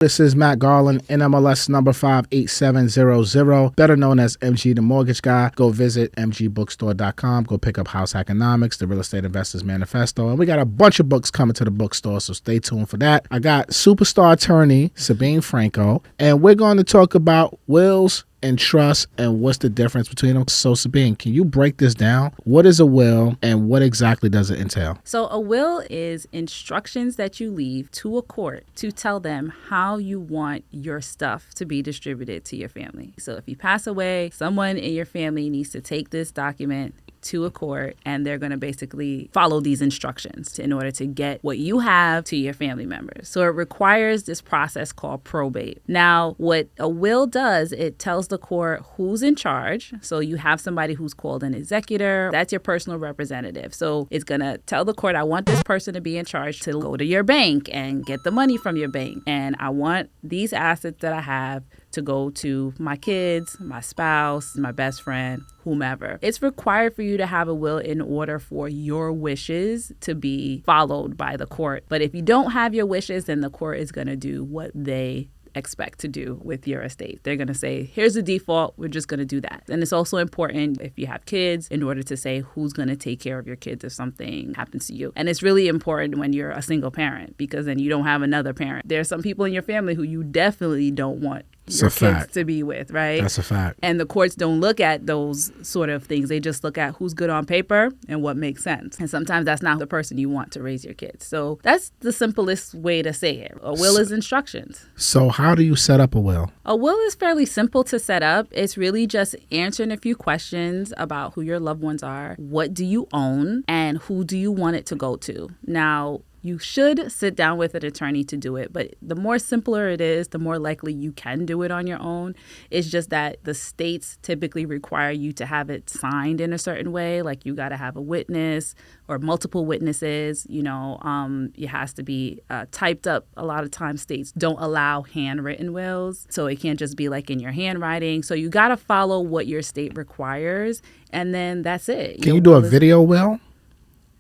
This is Matt Garland, NMLS number 58700, better known as MG the Mortgage Guy. Go visit mgbookstore.com. Go pick up House Economics, the Real Estate Investors Manifesto. And we got a bunch of books coming to the bookstore, so stay tuned for that. I got superstar attorney Sabine Franco, and we're going to talk about wills and trust and what's the difference between them. So Sabine, can you break this down? What is a will and what exactly does it entail? So a will is instructions that you leave to a court to tell them how you want your stuff to be distributed to your family. So if you pass away, someone in your family needs to take this document to a court, and they're going to basically follow these instructions in order to get what you have to your family members. So it requires this process called probate. Now, what a will does, it tells the court who's in charge. So you have somebody who's called an executor. That's your personal representative. So it's going to tell the court, I want this person to be in charge to go to your bank and get the money from your bank. And I want these assets that I have to go to my kids, my spouse, my best friend, whomever. It's required for you to have a will in order for your wishes to be followed by the court. But if you don't have your wishes, then the court is going to do what they expect to do with your estate. They're going to say, here's the default, we're just going to do that. And it's also important if you have kids in order to say who's going to take care of your kids if something happens to you. And it's really important when you're a single parent, because then you don't have another parent. There are some people in your family who you definitely don't want your kids to be with, right? That's a fact. And the courts don't look at those sort of things. They just look at who's good on paper and what makes sense. And sometimes that's not the person you want to raise your kids. So that's the simplest way to say it. A will is instructions. So how do you set up a will? A will is fairly simple to set up. It's really just answering a few questions about who your loved ones are, what do you own, and who do you want it to go to. Now, you should sit down with an attorney to do it, but the more simpler it is, the more likely you can do it on your own. It's just that the states typically require you to have it signed in a certain way, like you got to have a witness or multiple witnesses. It has to be typed up. A lot of times states don't allow handwritten wills, so it can't just be like in your handwriting. So you got to follow what your state requires, and then that's it. Can you do a video will?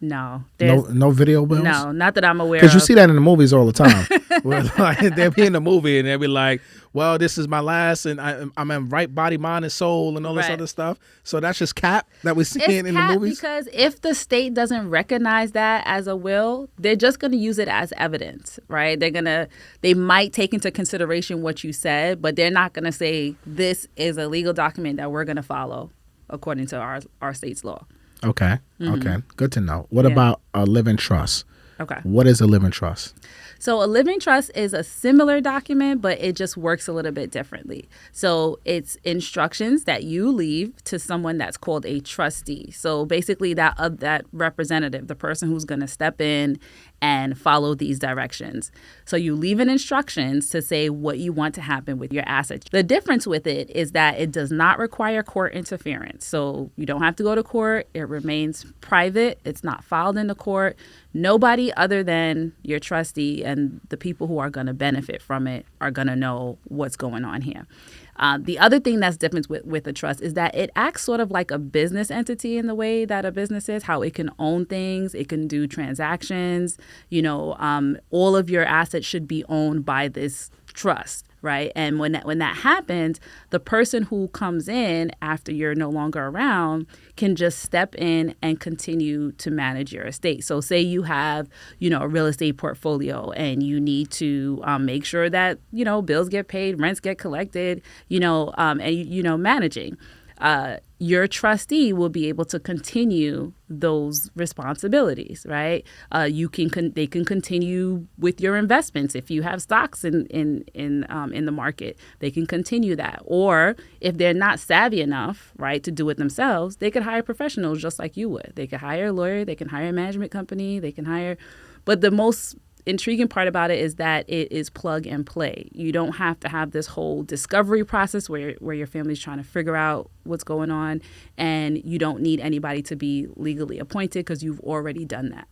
No. No video wills? No, not that I'm aware of. Because you see that in the movies all the time. Where, like, they'll be in the movie and they'll be like, well, this is my last and I'm in right body, mind, and soul and all this other stuff. So that's just cap that we're seeing in the movies? Because if the state doesn't recognize that as a will, they're just going to use it as evidence, right? They might take into consideration what you said, but they're not going to say this is a legal document that we're going to follow according to our state's law. Okay. Mm-hmm. Okay. Good to know. What about a living trust? Okay. What is a living trust? So a living trust is a similar document, but it just works a little bit differently. So it's instructions that you leave to someone that's called a trustee. So basically that representative, the person who's going to step in and follow these directions. So you leave an instructions to say what you want to happen with your assets. The difference with it is that it does not require court interference. So you don't have to go to court. It remains private. It's not filed in the court. Nobody other than your trustee and the people who are going to benefit from it are going to know what's going on here. The other thing that's different with a trust is that it acts sort of like a business entity in the way that a business is, how it can own things, it can do transactions. All of your assets should be owned by this trust, right? And when that happens, the person who comes in after you're no longer around can just step in and continue to manage your estate. So say you have, a real estate portfolio and you need to make sure that, bills get paid, rents get collected, managing. Your trustee will be able to continue those responsibilities, right? They can continue with your investments. If you have stocks in the market, they can continue that. Or if they're not savvy enough, right, to do it themselves, they could hire professionals just like you would. They could hire a lawyer, they can hire a management company, but the most intriguing part about it is that it is plug and play. You don't have to have this whole discovery process where your family's trying to figure out what's going on, and you don't need anybody to be legally appointed because you've already done that.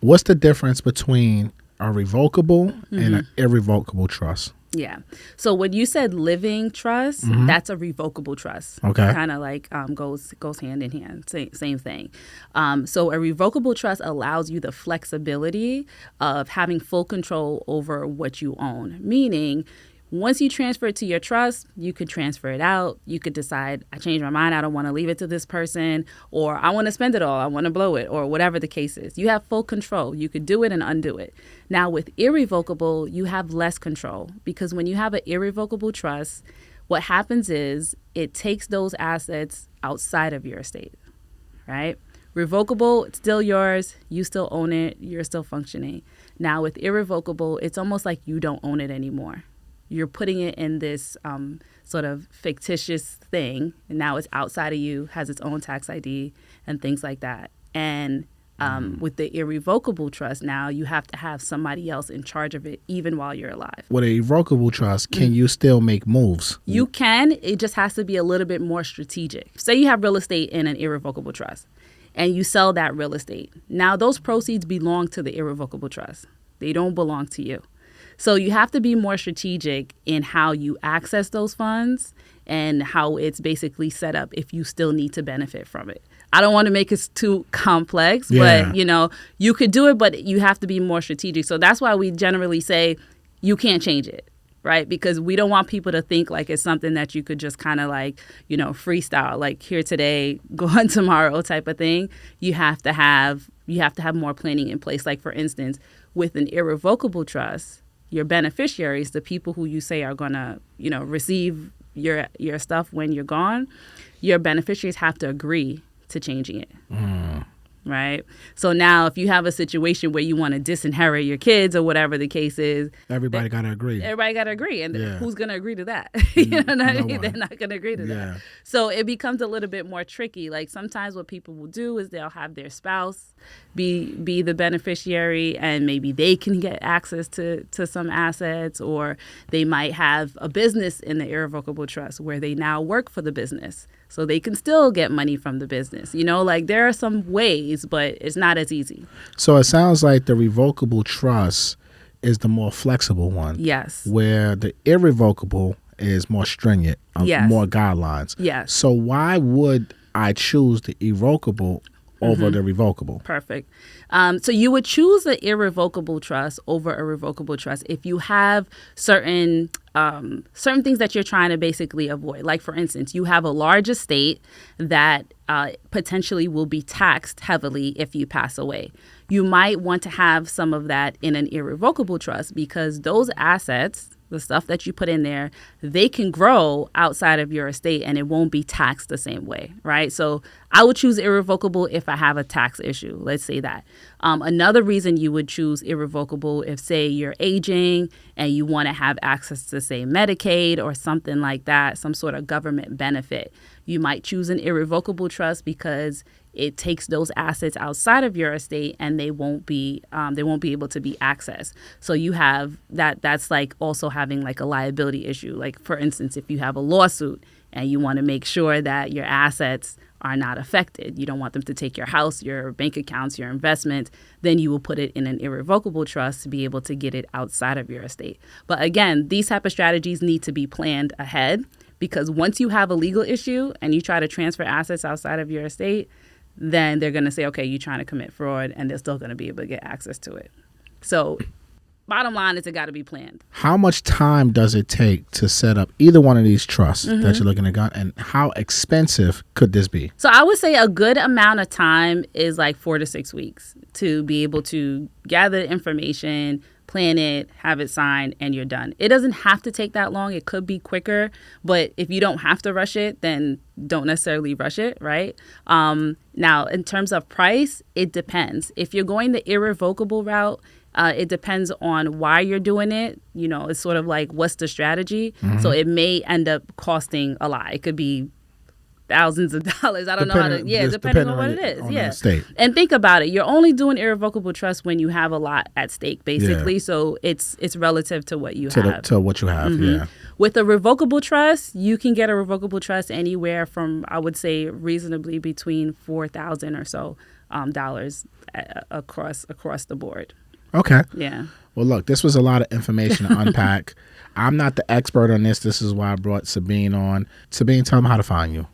What's the difference between a revocable and an irrevocable trust? Yeah. So when you said living trust, that's a revocable trust. Okay. Kind of like goes hand in hand. Same thing. So a revocable trust allows you the flexibility of having full control over what you own. Meaning, once you transfer it to your trust, you could transfer it out. You could decide, I changed my mind, I don't want to leave it to this person, or I want to spend it all, I want to blow it, or whatever the case is. You have full control. You could do it and undo it. Now with irrevocable, you have less control, because when you have an irrevocable trust, what happens is it takes those assets outside of your estate, right? Revocable, it's still yours. You still own it. You're still functioning. Now with irrevocable, it's almost like you don't own it anymore. You're putting it in this sort of fictitious thing, and now it's outside of you, has its own tax ID and things like that. And with the irrevocable trust, now you have to have somebody else in charge of it, even while you're alive. With a irrevocable trust, can you still make moves? You can. It just has to be a little bit more strategic. Say you have real estate in an irrevocable trust, and you sell that real estate. Now those proceeds belong to the irrevocable trust. They don't belong to you. So you have to be more strategic in how you access those funds and how it's basically set up if you still need to benefit from it. I don't want to make it too complex, but you could do it, but you have to be more strategic. So that's why we generally say you can't change it, right? Because we don't want people to think like it's something that you could just kind of like, freestyle, like here today, go on tomorrow type of thing. You have to have more planning in place. Like for instance, with an irrevocable trust, your beneficiaries, the people who you say are going to, receive your stuff when you're gone, your beneficiaries have to agree to changing it. Right? So now if you have a situation where you want to disinherit your kids or whatever the case is, everybody got to agree. Everybody got to agree. And who's going to agree to that? You know what I mean? They're not going to agree to that. So it becomes a little bit more tricky. Like sometimes what people will do is they'll have their spouse be the beneficiary, and maybe they can get access to some assets, or they might have a business in the irrevocable trust where they now work for the business. So they can still get money from the business. Like there are some ways, but it's not as easy. So it sounds like the revocable trust is the more flexible one. Yes. Where the irrevocable is more stringent, more guidelines. Yes. So why would I choose the irrevocable over the revocable? Perfect. So you would choose the irrevocable trust over a revocable trust if you have certain things that you're trying to basically avoid. Like, for instance, you have a large estate that potentially will be taxed heavily if you pass away. You might want to have some of that in an irrevocable trust because those assets, the stuff that you put in there, they can grow outside of your estate and it won't be taxed the same way, right? So I would choose irrevocable if I have a tax issue. Let's say that. Another reason you would choose irrevocable if, say, you're aging and you want to have access to, say, Medicaid or something like that, some sort of government benefit. You might choose an irrevocable trust because it takes those assets outside of your estate and they won't be able to be accessed. So you have that's like also having like a liability issue. Like, for instance, if you have a lawsuit and you want to make sure that your assets are not affected, you don't want them to take your house, your bank accounts, your investments, then you will put it in an irrevocable trust to be able to get it outside of your estate. But again, these type of strategies need to be planned ahead, because once you have a legal issue and you try to transfer assets outside of your estate, then they're going to say, okay, you're trying to commit fraud, and they're still going to be able to get access to it. So bottom line is it got to be planned. How much time does it take to set up either one of these trusts that you're looking at, and how expensive could this be? So I would say a good amount of time is like 4 to 6 weeks to be able to gather information, plan it, have it signed, and you're done. It doesn't have to take that long. It could be quicker, but if you don't have to rush it, then don't necessarily rush it, right? Now, in terms of price, it depends. If you're going the irrevocable route, it depends on why you're doing it. It's sort of like, what's the strategy? So it may end up costing a lot. It could be thousands of dollars. I don't know how to, depending on what it is. And think about it. You're only doing irrevocable trust when you have a lot at stake, basically. So it's relative to what you have. To what you have, With a revocable trust, you can get a revocable trust anywhere from, I would say, reasonably between $4,000 or so dollars across the board. Okay. Yeah. Well, look, this was a lot of information to unpack. I'm not the expert on this. This is why I brought Sabine on. Sabine, tell them how to find you.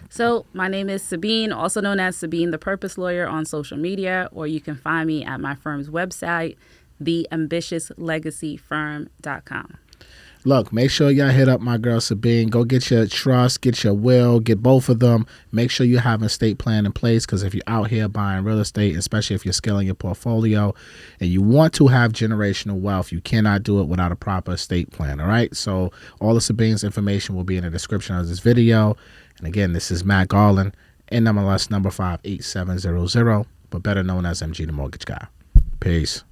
So my name is Sabine, also known as Sabine the Purpose Lawyer on social media, or you can find me at my firm's website, theambitiouslegacyfirm.com. Look, make sure y'all hit up my girl Sabine. Go get your trust, get your will, get both of them. Make sure you have an estate plan in place, because if you're out here buying real estate, especially if you're scaling your portfolio and you want to have generational wealth, you cannot do it without a proper estate plan, all right? So all of Sabine's information will be in the description of this video. And again, this is Matt Garland, NMLS number 58700, but better known as MG the Mortgage Guy. Peace.